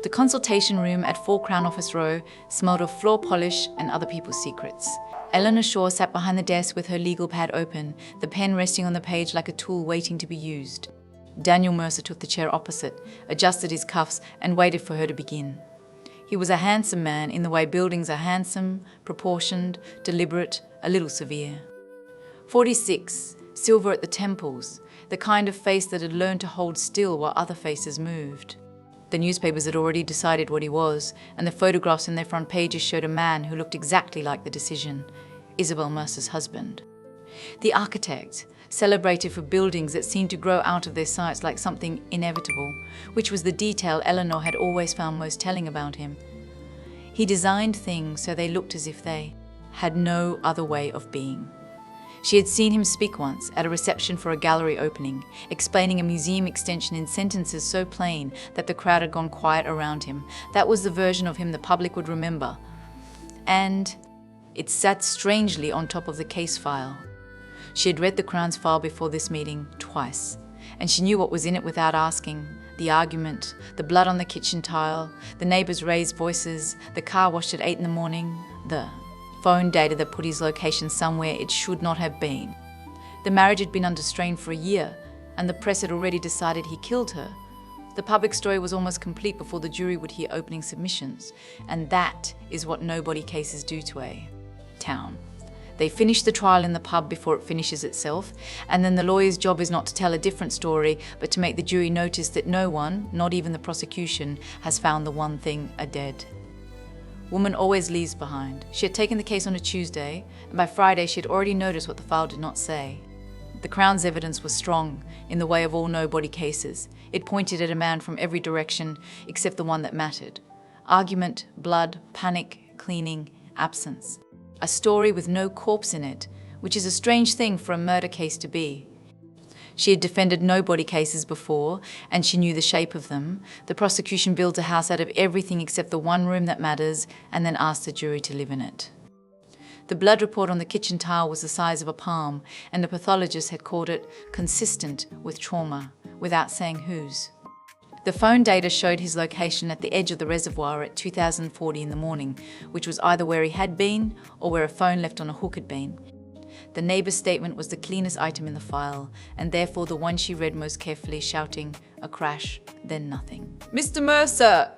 The consultation room at 4 Crown Office Row smelled of floor polish and other people's secrets. Eleanor Shaw sat behind the desk with her legal pad open, the pen resting on the page like a tool waiting to be used. Daniel Mercer took the chair opposite, adjusted his cuffs, and waited for her to begin. He was a handsome man in the way buildings are handsome, proportioned, deliberate, a little severe. 46, silver at the temples, the kind of face that had learned to hold still while other faces moved. The newspapers had already decided what he was, and the photographs in their front pages showed a man who looked exactly like the decision, Isabel Mercer's husband. The architect, celebrated for buildings that seemed to grow out of their sites like something inevitable, which was the detail Eleanor had always found most telling about him. He designed things so they looked as if they had no other way of being. She had seen him speak once at a reception for a gallery opening, explaining a museum extension in sentences so plain that the crowd had gone quiet around him. That was the version of him the public would remember. And it sat strangely on top of the case file. She had read the Crown's file before this meeting twice, and she knew what was in it without asking. The argument, the blood on the kitchen tile, the neighbours' raised voices, the car washed at 8 in the morning, the phone data that put his location somewhere it should not have been. The marriage had been under strain for a year, and the press had already decided he killed her. The public story was almost complete before the jury would hear opening submissions, and that is what nobody cases do to a town. They finish the trial in the pub before it finishes itself, and then the lawyer's job is not to tell a different story, but to make the jury notice that no one, not even the prosecution, has found the one thing a dead. Woman always leaves behind. She had taken the case on a Tuesday, and by Friday she had already noticed what the file did not say. The Crown's evidence was strong, in the way of all no-body cases. It pointed at a man from every direction, except the one that mattered. Argument, blood, panic, cleaning, absence. A story with no corpse in it, which is a strange thing for a murder case to be. She had defended no-body cases before, and she knew the shape of them. The prosecution builds a house out of everything except the one room that matters, and then asks the jury to live in it. The blood report on the kitchen tile was the size of a palm, and the pathologist had called it consistent with trauma, without saying whose. The phone data showed his location at the edge of the reservoir at 2040 in the morning, which was either where he had been or where a phone left on a hook had been. The neighbour's statement was the cleanest item in the file, and therefore the one she read most carefully, shouting, a crash, then nothing. "Mr. Mercer,"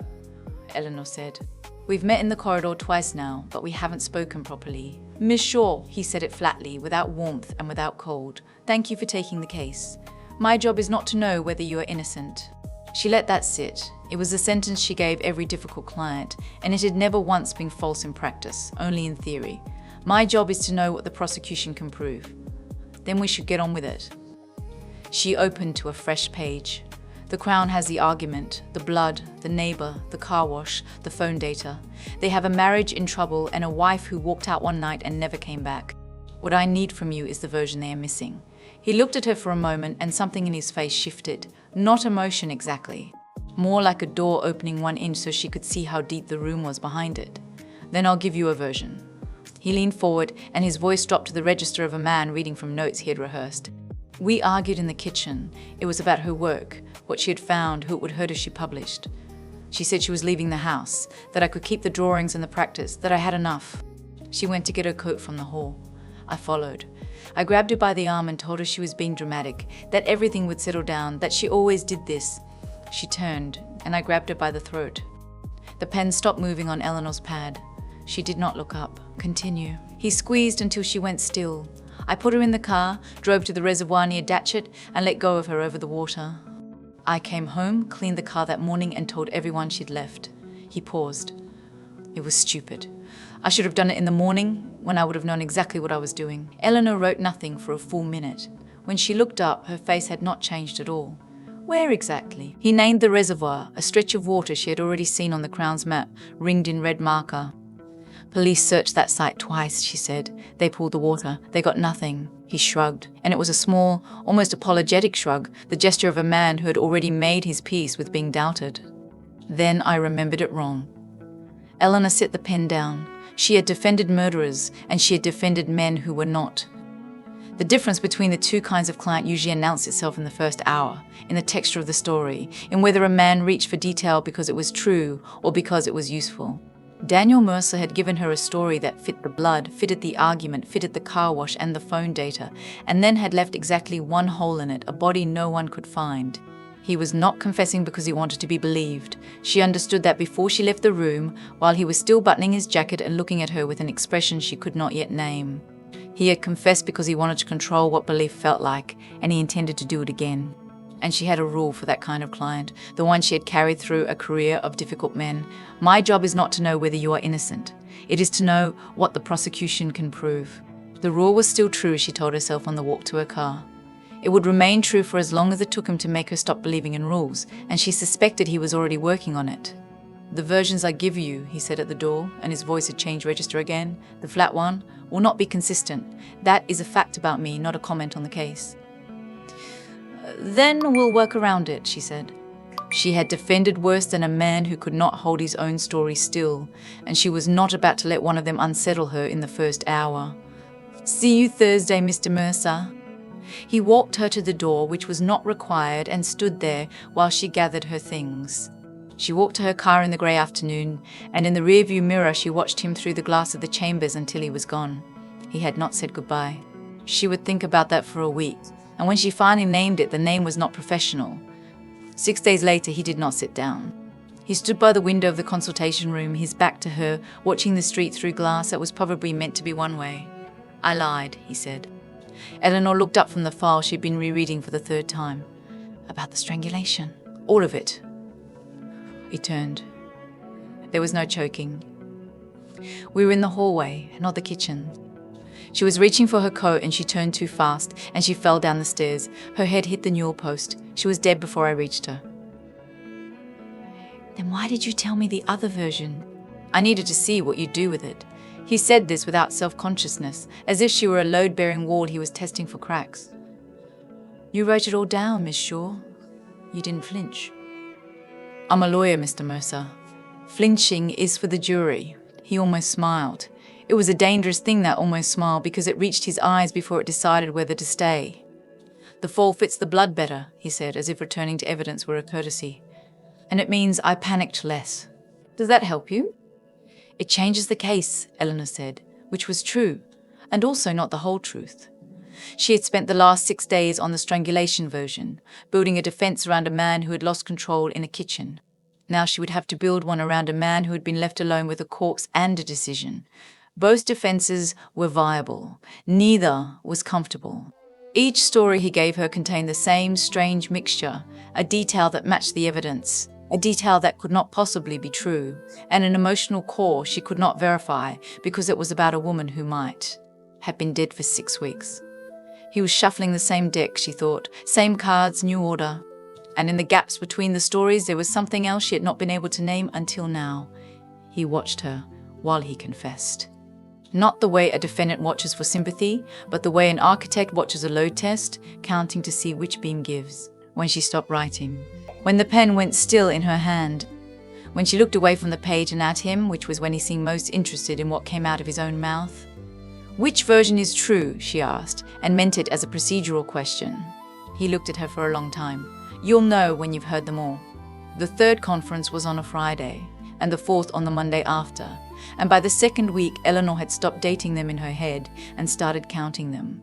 Eleanor said. "We've met in the corridor twice now, but we haven't spoken properly." "Miss Shaw," he said it flatly, without warmth and without cold. "Thank you for taking the case. My job is not to know whether you are innocent." She let that sit. It was the sentence she gave every difficult client, and it had never once been false in practice, only in theory. My job is to know what the prosecution can prove. Then we should get on with it. She opened to a fresh page. The Crown has the argument, the blood, the neighbour, the car wash, the phone data. They have a marriage in trouble and a wife who walked out one night and never came back. What I need from you is the version they are missing. He looked at her for a moment and something in his face shifted. Not emotion exactly. More like a door opening 1 inch so she could see how deep the room was behind it. "Then I'll give you a version." He leaned forward and his voice dropped to the register of a man reading from notes he had rehearsed. "We argued in the kitchen. It was about her work, what she had found, who it would hurt if she published. She said she was leaving the house, that I could keep the drawings and the practice, that I had enough. She went to get her coat from the hall. I followed. I grabbed her by the arm and told her she was being dramatic, that everything would settle down, that she always did this. She turned, and I grabbed her by the throat. The pen stopped moving on Eleanor's pad. She did not look up. Continue." He squeezed until she went still. I put her in the car, drove to the reservoir near Datchet, and let go of her over the water. I came home, cleaned the car that morning, and told everyone she'd left. He paused. It was stupid. I should have done it in the morning, when I would have known exactly what I was doing. Eleanor wrote nothing for a full minute. When she looked up, her face had not changed at all. Where exactly? He named the reservoir, a stretch of water she had already seen on the Crown's map, ringed in red marker. "Police searched that site twice," she said. "They pulled the water. They got nothing." He shrugged, and it was a small, almost apologetic shrug, the gesture of a man who had already made his peace with being doubted. Then I remembered it wrong. Eleanor set the pen down. She had defended murderers, and she had defended men who were not. The difference between the two kinds of client usually announces itself in the first hour, in the texture of the story, in whether a man reached for detail because it was true or because it was useful. Daniel Mercer had given her a story that fit the blood, fitted the argument, fitted the car wash and the phone data, and then had left exactly one hole in it, a body no one could find. He was not confessing because he wanted to be believed. She understood that before she left the room, while he was still buttoning his jacket and looking at her with an expression she could not yet name. He had confessed because he wanted to control what belief felt like, and he intended to do it again. And she had a rule for that kind of client, the one she had carried through a career of difficult men. My job is not to know whether you are innocent. It is to know what the prosecution can prove. The rule was still true, she told herself on the walk to her car. It would remain true for as long as it took him to make her stop believing in rules, and she suspected he was already working on it. The versions I give you, he said at the door, and his voice had changed register again, the flat one, will not be consistent. That is a fact about me, not a comment on the case. Then we'll work around it, she said. She had defended worse than a man who could not hold his own story still, and she was not about to let one of them unsettle her in the first hour. See you Thursday, Mr. Mercer. He walked her to the door, which was not required, and stood there while she gathered her things. She walked to her car in the grey afternoon, and in the rearview mirror she watched him through the glass of the chambers until he was gone. He had not said goodbye. She would think about that for a week. And when she finally named it, the name was not professional. 6 days later, he did not sit down. He stood by the window of the consultation room, his back to her, watching the street through glass that was probably meant to be one way. I lied, he said. Eleanor looked up from the file she'd been rereading for the third time. About the strangulation. All of it. He turned. There was no choking. We were in the hallway, not the kitchen. She was reaching for her coat and she turned too fast and she fell down the stairs. Her head hit the newel post. She was dead before I reached her. Then why did you tell me the other version? I needed to see what you'd do with it. He said this without self-consciousness, as if she were a load-bearing wall he was testing for cracks. You wrote it all down, Miss Shaw. You didn't flinch. I'm a lawyer, Mr. Mercer. Flinching is for the jury. He almost smiled. It was a dangerous thing, that almost smile, because it reached his eyes before it decided whether to stay. The fall fits the blood better, he said, as if returning to evidence were a courtesy. And it means I panicked less. Does that help you? It changes the case, Eleanor said, which was true, and also not the whole truth. She had spent the last 6 days on the strangulation version, building a defense around a man who had lost control in a kitchen. Now she would have to build one around a man who had been left alone with a corpse and a decision. Both defenses were viable. Neither was comfortable. Each story he gave her contained the same strange mixture, a detail that matched the evidence, a detail that could not possibly be true, and an emotional core she could not verify because it was about a woman who might have been dead for 6 weeks. He was shuffling the same deck, she thought, same cards, new order. And in the gaps between the stories there was something else she had not been able to name until now. He watched her while he confessed. Not the way a defendant watches for sympathy, but the way an architect watches a load test, counting to see which beam gives. When she stopped writing. When the pen went still in her hand. When she looked away from the page and at him, which was when he seemed most interested in what came out of his own mouth. Which version is true, she asked, and meant it as a procedural question. He looked at her for a long time. You'll know when you've heard them all. The third conference was on a Friday, and the fourth on the Monday after. And by the second week, Eleanor had stopped dating them in her head and started counting them.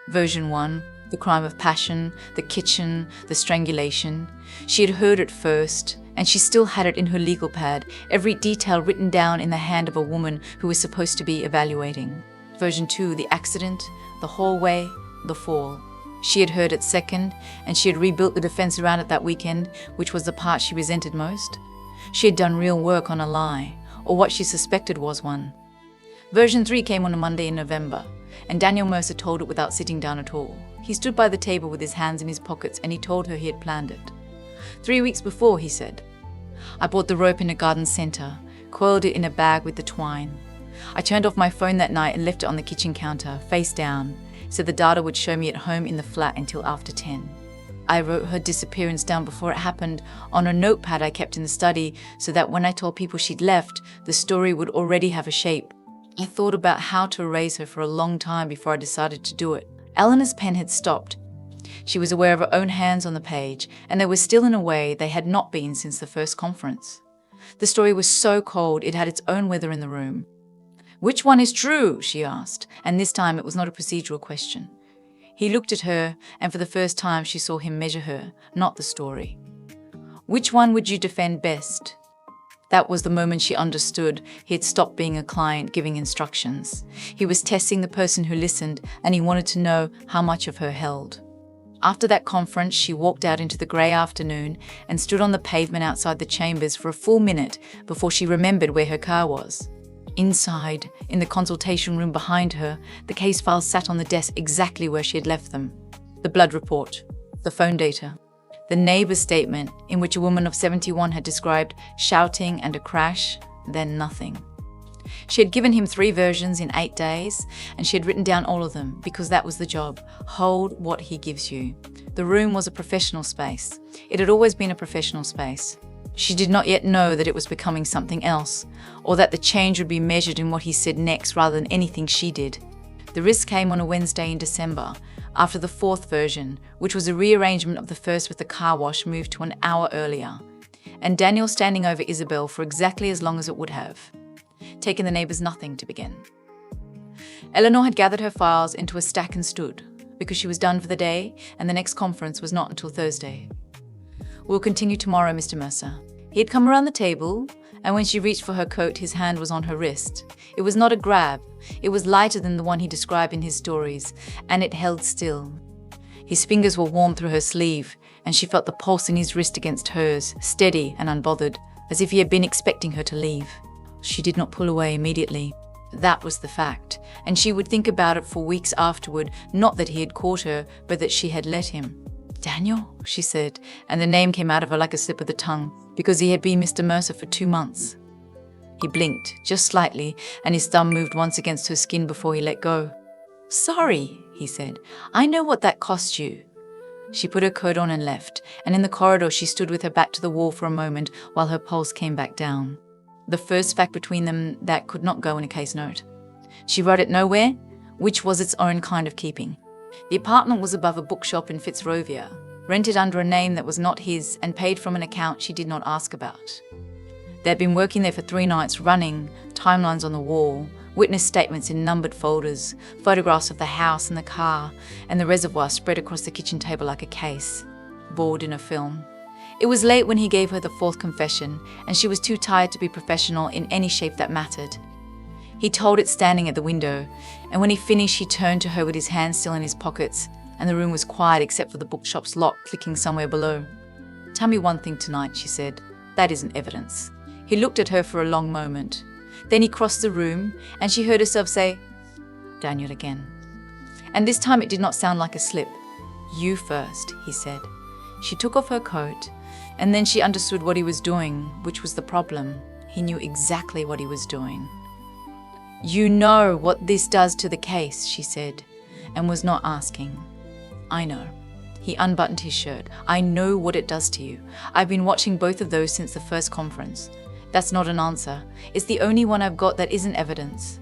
Version 1, the crime of passion, the kitchen, the strangulation. She had heard it first, and she still had it in her legal pad, every detail written down in the hand of a woman who was supposed to be evaluating. Version 2, the accident, the hallway, the fall. She had heard it second, and she had rebuilt the defense around it that weekend, which was the part she resented most. She had done real work on a lie, or what she suspected was one. Version 3 came on a Monday in November, and Daniel Mercer told it without sitting down at all. He stood by the table with his hands in his pockets, and he told her he had planned it. 3 weeks before, he said, I bought the rope in a garden centre, coiled it in a bag with the twine. I turned off my phone that night and left it on the kitchen counter, face down, so the data would show me at home in the flat until after 10. I wrote her disappearance down before it happened on a notepad I kept in the study so that when I told people she'd left, the story would already have a shape. I thought about how to erase her for a long time before I decided to do it. Eleanor's pen had stopped. She was aware of her own hands on the page, and they were still in a way they had not been since the first conference. The story was so cold it had its own weather in the room. "Which one is true?" she asked, and this time it was not a procedural question. He looked at her, and for the first time she saw him measure her, not the story. "Which one would you defend best?" That was the moment she understood he had stopped being a client giving instructions. He was testing the person who listened, and he wanted to know how much of her held. After that conference, she walked out into the grey afternoon and stood on the pavement outside the chambers for a full minute before she remembered where her car was. Inside, in the consultation room behind her, the case files sat on the desk exactly where she had left them. The blood report, the phone data, the neighbour's statement in which a woman of 71 had described shouting and a crash, then nothing. She had given him 3 versions in 8 days, and she had written down all of them because that was the job. Hold what he gives you. The room was a professional space. It had always been a professional space. She did not yet know that it was becoming something else, or that the change would be measured in what he said next rather than anything she did. The risk came on a Wednesday in December, after the 4th version, which was a rearrangement of the first with the car wash moved to an hour earlier, and Daniel standing over Isabel for exactly as long as it would have, taking the neighbours nothing to begin. Eleanor had gathered her files into a stack and stood, because she was done for the day, and the next conference was not until Thursday. "We'll continue tomorrow, Mr. Mercer." He had come around the table, and when she reached for her coat, his hand was on her wrist. It was not a grab. It was lighter than the one he described in his stories, and it held still. His fingers were warm through her sleeve, and she felt the pulse in his wrist against hers, steady and unbothered, as if he had been expecting her to leave. She did not pull away immediately. That was the fact, and she would think about it for weeks afterward, not that he had caught her, but that she had let him. "Daniel," she said, and the name came out of her like a slip of the tongue, because he had been Mr. Mercer for 2 months. He blinked, just slightly, and his thumb moved once against her skin before he let go. "Sorry," he said. "I know what that cost you." She put her coat on and left, and in the corridor she stood with her back to the wall for a moment while her pulse came back down. The first fact between them that could not go in a case note. She wrote it nowhere, which was its own kind of keeping. The apartment was above a bookshop in Fitzrovia, rented under a name that was not his and paid from an account she did not ask about. They had been working there for 3 nights running, timelines on the wall, witness statements in numbered folders, photographs of the house and the car, and the reservoir spread across the kitchen table like a case, board in a film. It was late when he gave her the 4th confession, and she was too tired to be professional in any shape that mattered. He told it standing at the window, and when he finished he turned to her with his hands still in his pockets, and the room was quiet except for the bookshop's lock clicking somewhere below. "Tell me one thing tonight," she said. "That isn't evidence." He looked at her for a long moment. Then he crossed the room, and she heard herself say, "Daniel," again. And this time it did not sound like a slip. "You first," he said. She took off her coat, and then she understood what he was doing, which was the problem. He knew exactly what he was doing. "You know what this does to the case," she said, and was not asking. "I know." He unbuttoned his shirt. "I know what it does to you. I've been watching both of those since the first conference. That's not an answer. It's the only one I've got that isn't evidence."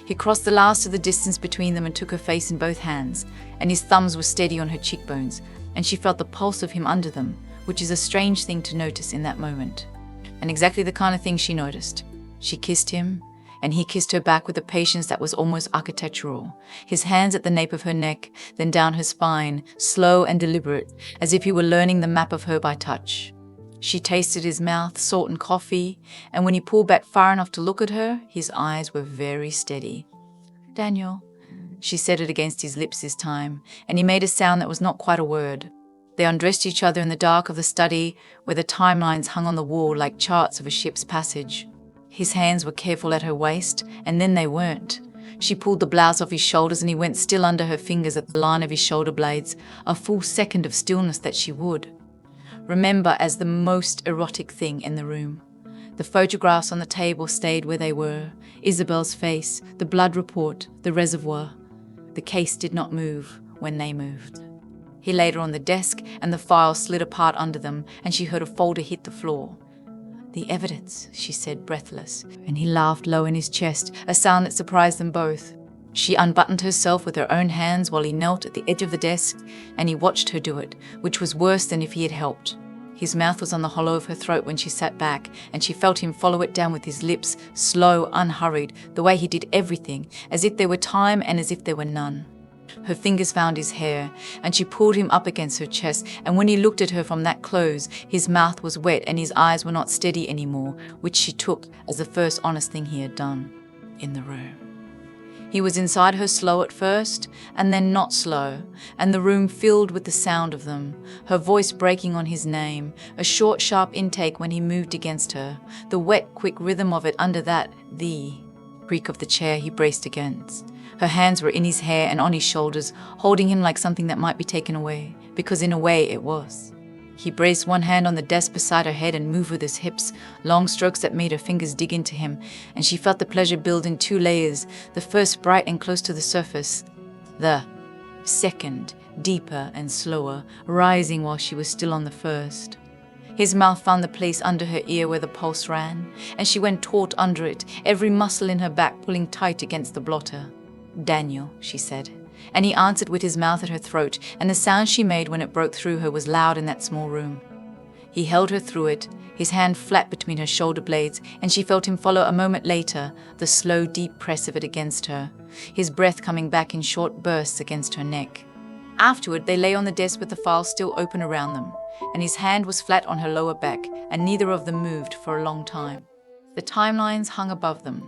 He crossed the last of the distance between them and took her face in both hands, and his thumbs were steady on her cheekbones, and she felt the pulse of him under them, which is a strange thing to notice in that moment. And exactly the kind of thing she noticed. She kissed him, and he kissed her back with a patience that was almost architectural, his hands at the nape of her neck, then down her spine, slow and deliberate, as if he were learning the map of her by touch. She tasted his mouth, salt and coffee, and when he pulled back far enough to look at her, his eyes were very steady. "Daniel," she said it against his lips this time, and he made a sound that was not quite a word. They undressed each other in the dark of the study, where the timelines hung on the wall like charts of a ship's passage. His hands were careful at her waist, and then they weren't. She pulled the blouse off his shoulders and he went still under her fingers at the line of his shoulder blades, a full second of stillness that she would remember as the most erotic thing in the room. The photographs on the table stayed where they were, Isabel's face, the blood report, the reservoir. The case did not move when they moved. He laid her on the desk and the files slid apart under them, and she heard a folder hit the floor. "The evidence," she said, breathless, and he laughed low in his chest, a sound that surprised them both. She unbuttoned herself with her own hands while he knelt at the edge of the desk, and he watched her do it, which was worse than if he had helped. His mouth was on the hollow of her throat when she sat back, and she felt him follow it down with his lips, slow, unhurried, the way he did everything, as if there were time and as if there were none. Her fingers found his hair, and she pulled him up against her chest, and when he looked at her from that close, his mouth was wet and his eyes were not steady anymore, which she took as the first honest thing he had done in the room. He was inside her slow at first, and then not slow, and the room filled with the sound of them, her voice breaking on his name, a short, sharp intake when he moved against her, the wet, quick rhythm of it under that, the creak of the chair he braced against. Her hands were in his hair and on his shoulders, holding him like something that might be taken away, because in a way it was. He braced one hand on the desk beside her head and moved with his hips, long strokes that made her fingers dig into him, and she felt the pleasure build in 2 layers, the first bright and close to the surface, the second, deeper and slower, rising while she was still on the first. His mouth found the place under her ear where the pulse ran, and she went taut under it, every muscle in her back pulling tight against the blotter. "Daniel," she said. And he answered with his mouth at her throat, and the sound she made when it broke through her was loud in that small room. He held her through it, his hand flat between her shoulder blades, and she felt him follow a moment later, the slow, deep press of it against her, his breath coming back in short bursts against her neck. Afterward, they lay on the desk with the files still open around them, and his hand was flat on her lower back, and neither of them moved for a long time. The timelines hung above them.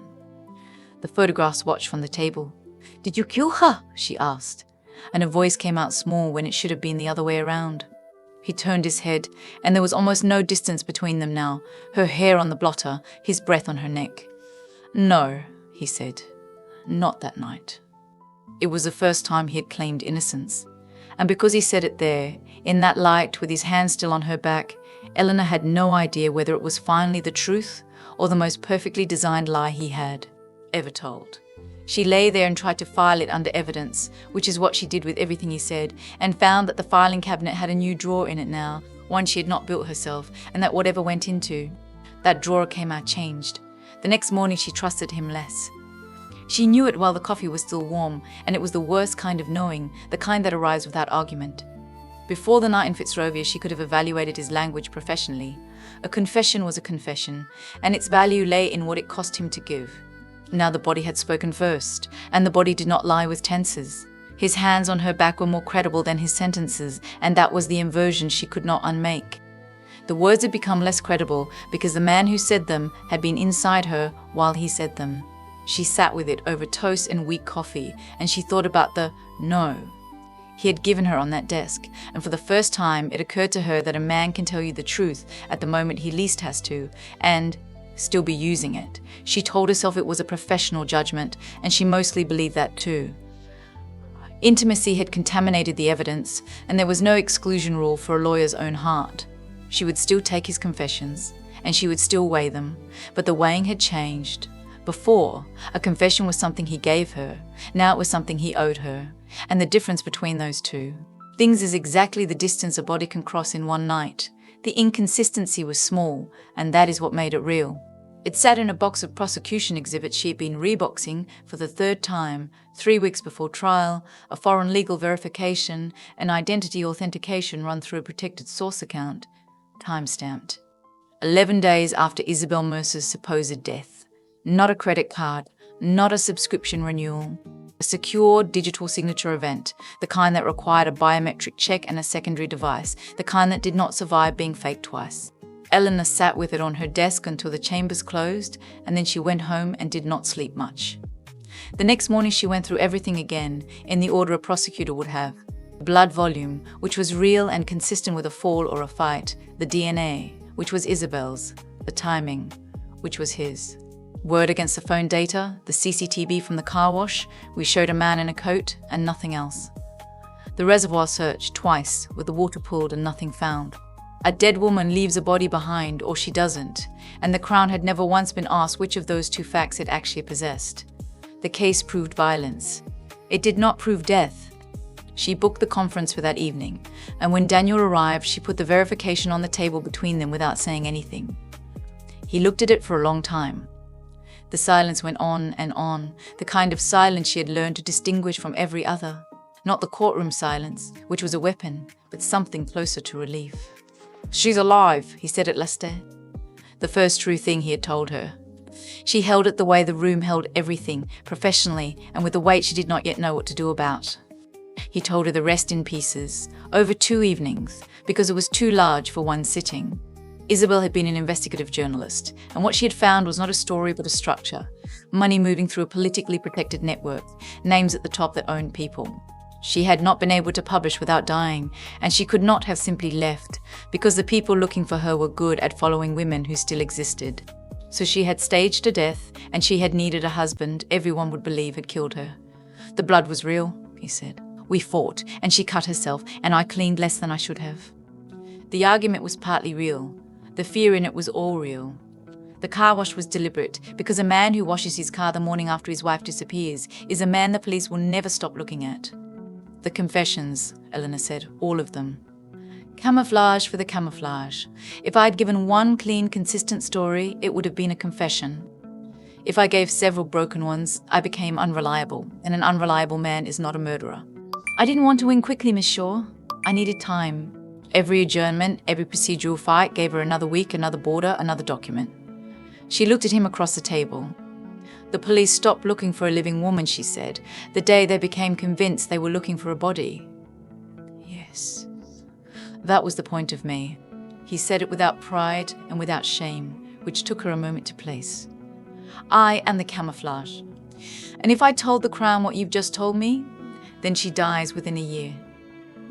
The photographs watched from the table. "Did you kill her?" she asked, and her voice came out small when it should have been the other way around. He turned his head, and there was almost no distance between them now, her hair on the blotter, his breath on her neck. "No," he said, "not that night." It was the first time he had claimed innocence, and because he said it there, in that light with his hand still on her back, Eleanor had no idea whether it was finally the truth or the most perfectly designed lie he had ever told. She lay there and tried to file it under evidence, which is what she did with everything he said, and found that the filing cabinet had a new drawer in it now, one she had not built herself, and that whatever went into that drawer came out changed. The next morning she trusted him less. She knew it while the coffee was still warm, and it was the worst kind of knowing, the kind that arrives without argument. Before the night in Fitzrovia, she could have evaluated his language professionally. A confession was a confession, and its value lay in what it cost him to give. Now the body had spoken first, and the body did not lie with tenses. His hands on her back were more credible than his sentences, and that was the inversion she could not unmake. The words had become less credible because the man who said them had been inside her while he said them. She sat with it over toast and weak coffee, and she thought about the no he had given her on that desk, and for the first time it occurred to her that a man can tell you the truth at the moment he least has to, and still be using it. She told herself it was a professional judgment, and she mostly believed that too. Intimacy had contaminated the evidence, and there was no exclusion rule for a lawyer's own heart. She would still take his confessions, and she would still weigh them, but the weighing had changed. Before, a confession was something he gave her, now it was something he owed her, and the difference between those two. Things is exactly the distance a body can cross in one night. The inconsistency was small, and that is what made it real. It sat in a box of prosecution exhibits she had been reboxing for the 3rd time, 3 weeks before trial, a foreign legal verification, an identity authentication run through a protected source account, time-stamped. 11 days after Isabel Mercer's supposed death. Not a credit card, not a subscription renewal. A secure digital signature event, the kind that required a biometric check and a secondary device, the kind that did not survive being faked twice. Eleanor sat with it on her desk until the chambers closed, and then she went home and did not sleep much. The next morning she went through everything again, in the order a prosecutor would have. Blood volume, which was real and consistent with a fall or a fight. The DNA, which was Isabel's. The timing, which was his. Word against the phone data, the CCTV from the car wash, we showed a man in a coat and nothing else. The reservoir searched twice, with the water pulled and nothing found. A dead woman leaves a body behind, or she doesn't, and the Crown had never once been asked which of those 2 facts it actually possessed. The case proved violence. It did not prove death. She booked the conference for that evening, and when Daniel arrived, she put the verification on the table between them without saying anything. He looked at it for a long time. The silence went on, the kind of silence she had learned to distinguish from every other. Not the courtroom silence, which was a weapon, but something closer to relief. "She's alive," he said at last. The first true thing he had told her. She held it the way the room held everything, professionally, and with a weight she did not yet know what to do about. He told her the rest in pieces, over 2 evenings, because it was too large for one sitting. Isabel had been an investigative journalist, and what she had found was not a story but a structure. Money moving through a politically protected network, names at the top that owned people. She had not been able to publish without dying, and she could not have simply left, because the people looking for her were good at following women who still existed. So she had staged a death, and she had needed a husband everyone would believe had killed her. "The blood was real," he said. "We fought, and she cut herself, and I cleaned less than I should have." The argument was partly real. The fear in it was all real. The car wash was deliberate, because a man who washes his car the morning after his wife disappears is a man the police will never stop looking at. "The confessions," Eleanor said, "all of them. Camouflage for the camouflage. If I had given one clean, consistent story, it would have been a confession. If I gave several broken ones, I became unreliable, and an unreliable man is not a murderer. I didn't want to win quickly, Miss Shaw. I needed time. Every adjournment, every procedural fight gave her another week, another border, another document." She looked at him across the table. "The police stopped looking for a living woman," she said, "the day they became convinced they were looking for a body." Yes. That was the point of me. He said it without pride and without shame, which took her a moment to place. "I am the camouflage. And if I told the Crown what you've just told me, then she dies within a year.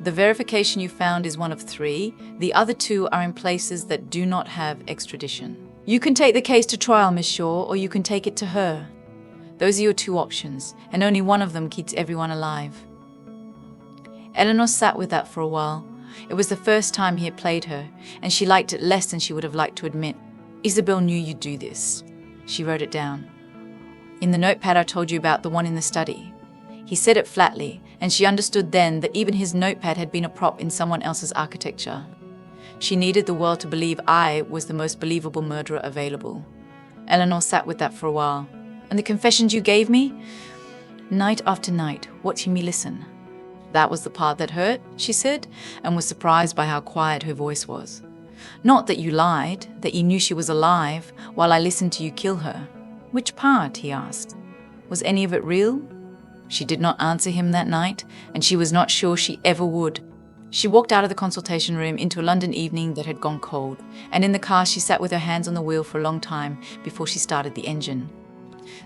The verification you found is one of 3. The other 2 are in places that do not have extradition. You can take the case to trial, Miss Shaw, or you can take it to her. Those are your 2 options, and only one of them keeps everyone alive." Eleanor sat with that for a while. It was the first time he had played her, and she liked it less than she would have liked to admit. "Isabel knew you'd do this." She wrote it down. "In the notepad I told you about, the one in the study." He said it flatly, and she understood then that even his notepad had been a prop in someone else's architecture. She needed the world to believe I was the most believable murderer available. Eleanor sat with that for a while. "And the confessions you gave me?" "Night after night, watching me listen." "That was the part that hurt," she said, and was surprised by how quiet her voice was. "Not that you lied, that you knew she was alive, while I listened to you kill her." "Which part?" he asked. "Was any of it real?" She did not answer him that night, and she was not sure she ever would. She walked out of the consultation room into a London evening that had gone cold, and in the car she sat with her hands on the wheel for a long time before she started the engine.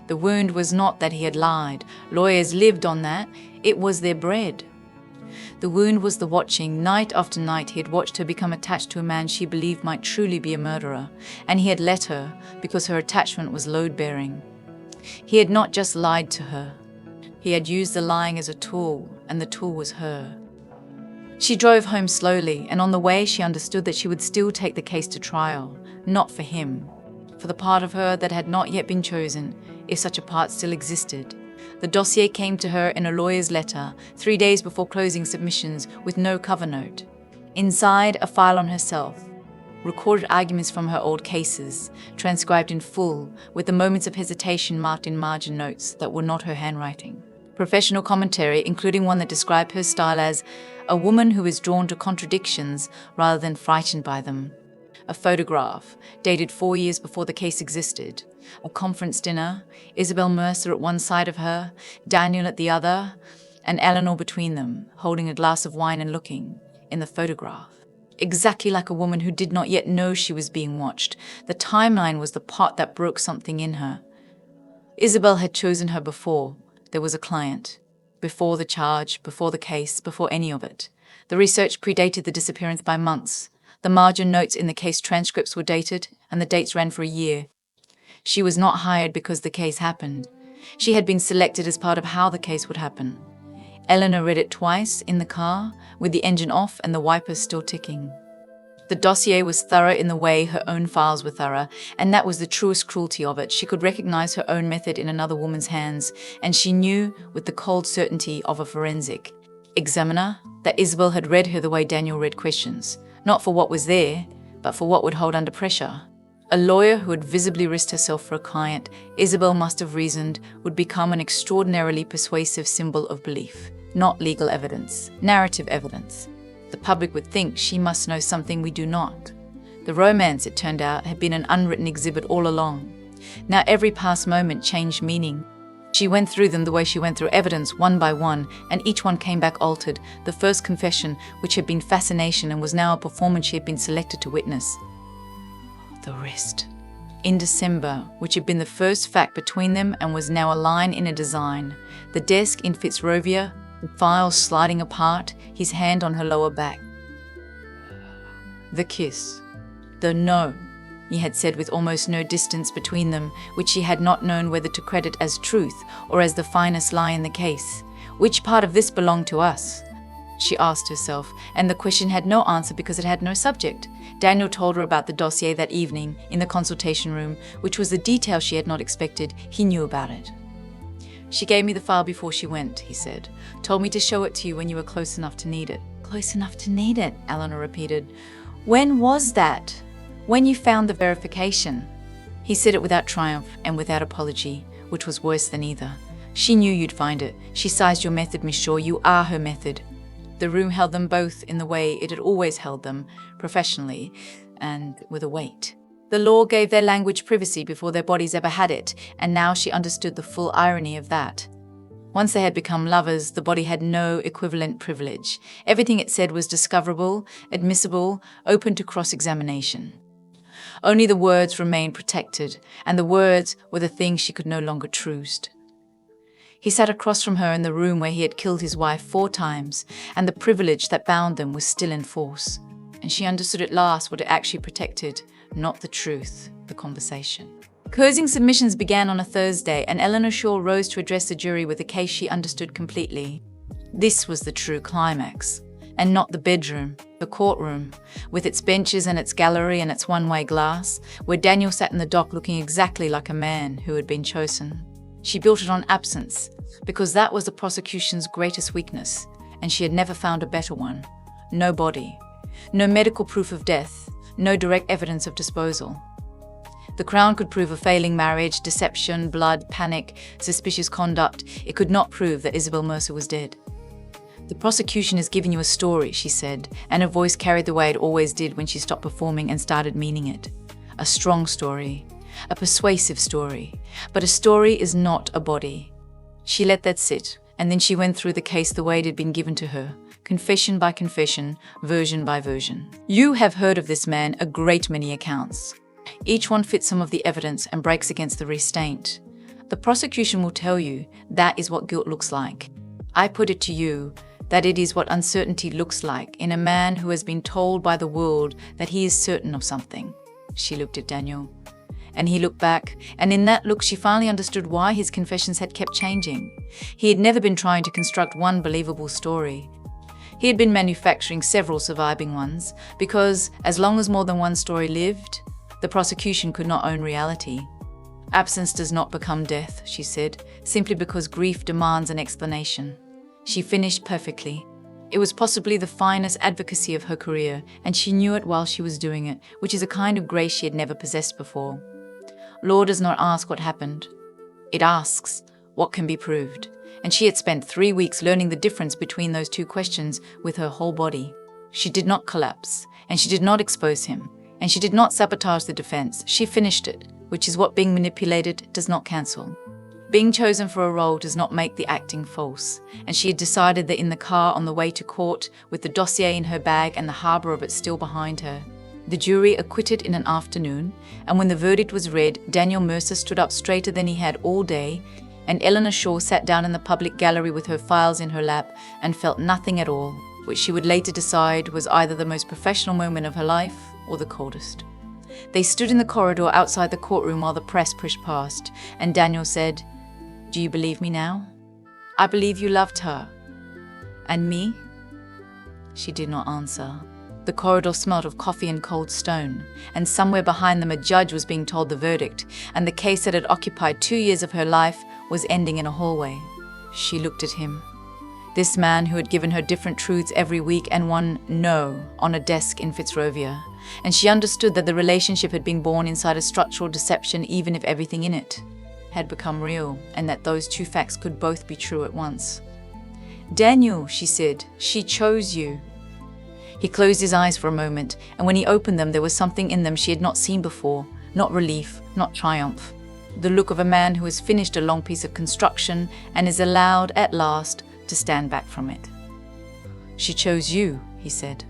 The wound was not that he had lied. Lawyers lived on that. It was their bread. The wound was the watching. Night after night he had watched her become attached to a man she believed might truly be a murderer, and he had let her because her attachment was load-bearing. He had not just lied to her. He had used the lying as a tool, and the tool was her. She drove home slowly, and on the way she understood that she would still take the case to trial, not for him, for the part of her that had not yet been chosen, if such a part still existed. The dossier came to her in a lawyer's letter, 3 days before closing submissions, with no cover note. Inside, a file on herself, recorded arguments from her old cases, transcribed in full, with the moments of hesitation marked in margin notes that were not her handwriting. Professional commentary, including one that described her style as a woman who is drawn to contradictions rather than frightened by them. A photograph, dated 4 years before the case existed. A conference dinner, Daniel Mercer at one side of her, Daniel at the other, and Eleanor between them, holding a glass of wine and looking, in the photograph. Exactly like a woman who did not yet know she was being watched. The timeline was the pot that broke something in her. Isabel had chosen her before. There was a client. Before the charge, before the case, before any of it. The research predated the disappearance by months. The margin notes in the case transcripts were dated, and the dates ran for a year. She was not hired because the case happened. She had been selected as part of how the case would happen. Eleanor read it twice in the car, with the engine off and the wipers still ticking. The dossier was thorough in the way her own files were thorough, and that was the truest cruelty of it. She could recognize her own method in another woman's hands, and she knew with the cold certainty of a forensic examiner that Isabel had read her the way Daniel read questions, not for what was there, but for what would hold under pressure. A lawyer who had visibly risked herself for a client, Isabel must have reasoned, would become an extraordinarily persuasive symbol of belief. Not legal evidence, narrative evidence. The public would think she must know something we do not. The romance, it turned out, had been an unwritten exhibit all along. Now every past moment changed meaning. She went through them the way she went through evidence, one by one, and each one came back altered. The first confession, which had been fascination and was now a performance she had been selected to witness. The wrist. In December, which had been the first fact between them and was now a line in a design. The desk in Fitzrovia, the files sliding apart, his hand on her lower back. The kiss. The no, he had said with almost no distance between them, which she had not known whether to credit as truth or as the finest lie in the case. Which part of this belonged to us? She asked herself, and the question had no answer because it had no subject. Daniel told her about the dossier that evening in the consultation room, which was the detail she had not expected. He knew about it. She gave me the file before she went, he said. Told me to show it to you when you were close enough to need it. Close enough to need it, Eleanor repeated. When was that? When you found the verification. He said it without triumph and without apology, which was worse than either. She knew you'd find it. She sized your method, Miss Shaw. You are her method. The room held them both in the way it had always held them, professionally, and with a weight. The law gave their language privacy before their bodies ever had it, and now she understood the full irony of that. Once they had become lovers, the body had no equivalent privilege. Everything it said was discoverable, admissible, open to cross-examination. Only the words remained protected, and the words were the things she could no longer trust. He sat across from her in the room where he had killed his wife 4 times, and the privilege that bound them was still in force. And she understood at last what it actually protected, not the truth, the conversation. Closing submissions began on a Thursday, and Eleanor Shaw rose to address the jury with a case she understood completely. This was the true climax, and not the bedroom, the courtroom, with its benches and its gallery and its one-way glass, where Daniel sat in the dock looking exactly like a man who had been chosen. She built it on absence, because that was the prosecution's greatest weakness, and she had never found a better one. No body, no medical proof of death, no direct evidence of disposal. The Crown could prove a failing marriage, deception, blood, panic, suspicious conduct. It could not prove that Isabel Mercer was dead. The prosecution has given you a story, she said, and her voice carried the way it always did when she stopped performing and started meaning it. A strong story. A persuasive story. But a story is not a body. She let that sit, and then she went through the case the way it had been given to her, confession by confession, version by version. You have heard of this man a great many accounts. Each one fits some of the evidence and breaks against the restraint. The prosecution will tell you that is what guilt looks like. I put it to you that it is what uncertainty looks like in a man who has been told by the world that he is certain of something. She looked at Daniel. And he looked back, and in that look she finally understood why his confessions had kept changing. He had never been trying to construct one believable story. He had been manufacturing several surviving ones, because as long as more than one story lived, the prosecution could not own reality. Absence does not become death, she said, simply because grief demands an explanation. She finished perfectly. It was possibly the finest advocacy of her career, and she knew it while she was doing it, which is a kind of grace she had never possessed before. Law does not ask what happened. It asks what can be proved. And she had spent 3 weeks learning the difference between those two questions with her whole body. She did not collapse, and she did not expose him, and she did not sabotage the defense. She finished it, which is what being manipulated does not cancel. Being chosen for a role does not make the acting false, and she had decided that in the car on the way to court, with the dossier in her bag and the harbour of it still behind her. The jury acquitted in an afternoon, and when the verdict was read, Daniel Mercer stood up straighter than he had all day, and Eleanor Shaw sat down in the public gallery with her files in her lap and felt nothing at all, which she would later decide was either the most professional moment of her life or the coldest. They stood in the corridor outside the courtroom while the press pushed past, and Daniel said, "Do you believe me now? I believe you loved her. And me?" She did not answer. The corridor smelled of coffee and cold stone, and somewhere behind them a judge was being told the verdict, and the case that had occupied 2 years of her life was ending in a hallway. She looked at him. This man who had given her different truths every week and one no on a desk in Fitzrovia. And she understood that the relationship had been born inside a structural deception, even if everything in it had become real, and that those two facts could both be true at once. "Daniel," she said, "she chose you." He closed his eyes for a moment, and when he opened them, there was something in them she had not seen before. Not relief, not triumph. The look of a man who has finished a long piece of construction and is allowed, at last, to stand back from it. "She chose you," he said.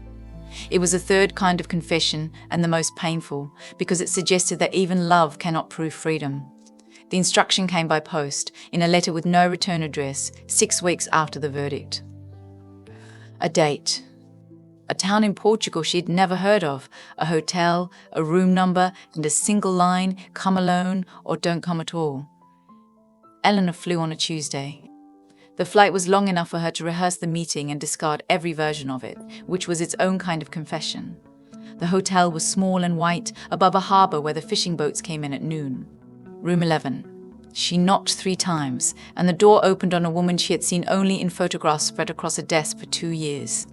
It was a third kind of confession, and the most painful, because it suggested that even love cannot prove freedom. The instruction came by post, in a letter with no return address, 6 weeks after the verdict. A date. A town in Portugal she'd never heard of, a hotel, a room number, and a single line, "Come alone" or "Don't come at all. Eleanor flew on a Tuesday. The flight was long enough for her to rehearse the meeting and discard every version of it, which was its own kind of confession. The hotel was small and white, above a harbour where the fishing boats came in at noon. Room 11. She knocked 3 times, and the door opened on a woman she had seen only in photographs spread across a desk for 2 years.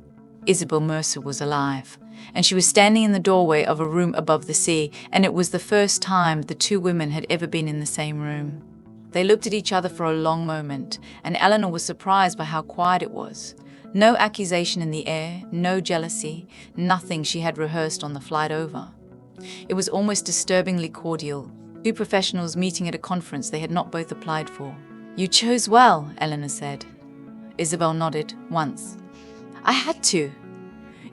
Daniel Mercer was alive, and she was standing in the doorway of a room above the sea, and it was the first time the two women had ever been in the same room. They looked at each other for a long moment, and Eleanor was surprised by how quiet it was. No accusation in the air, no jealousy, nothing she had rehearsed on the flight over. It was almost disturbingly cordial, 2 professionals meeting at a conference they had not both applied for. "You chose well," Eleanor said. Isabel nodded, once. "I had to."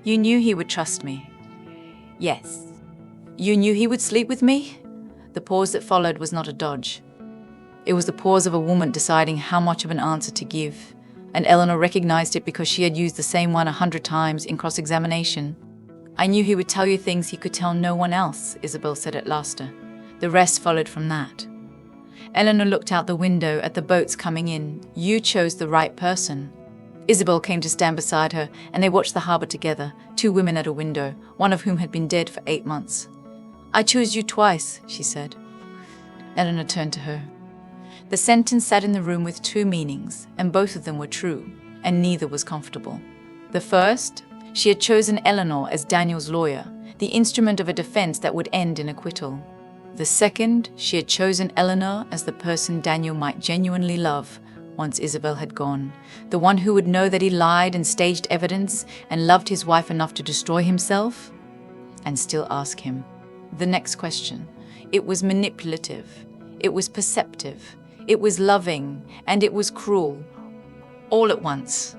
"You knew he would trust me." "Yes." "You knew he would sleep with me?" The pause that followed was not a dodge. It was the pause of a woman deciding how much of an answer to give, and Eleanor recognized it because she had used the same one 100 times in cross-examination. "I knew he would tell you things he could tell no one else," Isabel said at last. The rest followed from that. Eleanor looked out the window at the boats coming in. "You chose the right person." Isabel came to stand beside her, and they watched the harbour together, 2 women at a window, one of whom had been dead for 8 months. "I chose you twice," she said. Eleanor turned to her. The sentence sat in the room with 2 meanings, and both of them were true, and neither was comfortable. The first, she had chosen Eleanor as Daniel's lawyer, the instrument of a defense that would end in acquittal. The second, she had chosen Eleanor as the person Daniel might genuinely love once Isabel had gone, the one who would know that he lied and staged evidence and loved his wife enough to destroy himself, and still ask him. The next question. It was manipulative, it was perceptive, it was loving, and it was cruel, all at once,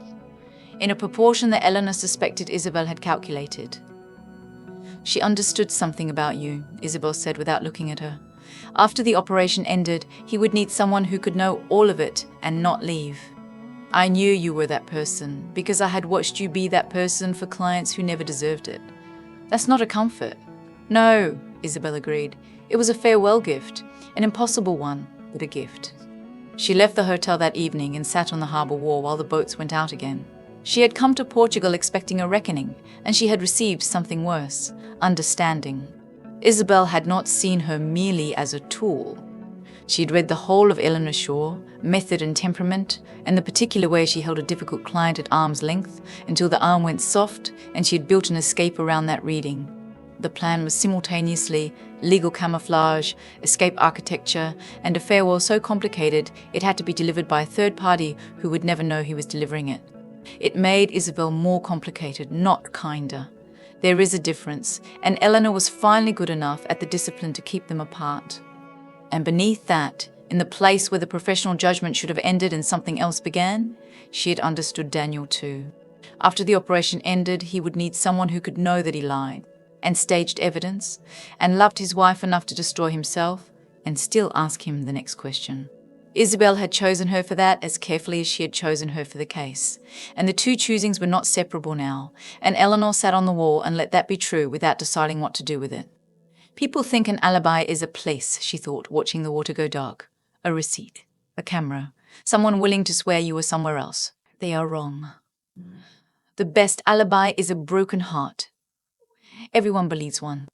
in a proportion that Eleanor suspected Isabel had calculated. "She understood something about you," Isabel said without looking at her. "After the operation ended, he would need someone who could know all of it and not leave. I knew you were that person because I had watched you be that person for clients who never deserved it. That's not a comfort." "No," Isabel agreed. "It was a farewell gift, an impossible one, but a gift." She left the hotel that evening and sat on the harbour wall while the boats went out again. She had come to Portugal expecting a reckoning, and she had received something worse, understanding. Isabel had not seen her merely as a tool. She had read the whole of Eleanor Shaw, method and temperament, and the particular way she held a difficult client at arm's length until the arm went soft, and she had built an escape around that reading. The plan was simultaneously legal camouflage, escape architecture, and a farewell so complicated it had to be delivered by a third party who would never know he was delivering it. It made Isabel more complicated, not kinder. There is a difference, and Eleanor was finally good enough at the discipline to keep them apart. And beneath that, in the place where the professional judgment should have ended and something else began, she had understood Daniel too. After the operation ended, he would need someone who could know that he lied, and staged evidence, and loved his wife enough to destroy himself, and still ask him the next question. Isabel had chosen her for that as carefully as she had chosen her for the case, and the 2 choosings were not separable now, and Eleanor sat on the wall and let that be true without deciding what to do with it. "People think an alibi is a place," she thought, watching the water go dark. "A receipt, a camera, someone willing to swear you were somewhere else. They are wrong. The best alibi is a broken heart. Everyone believes one.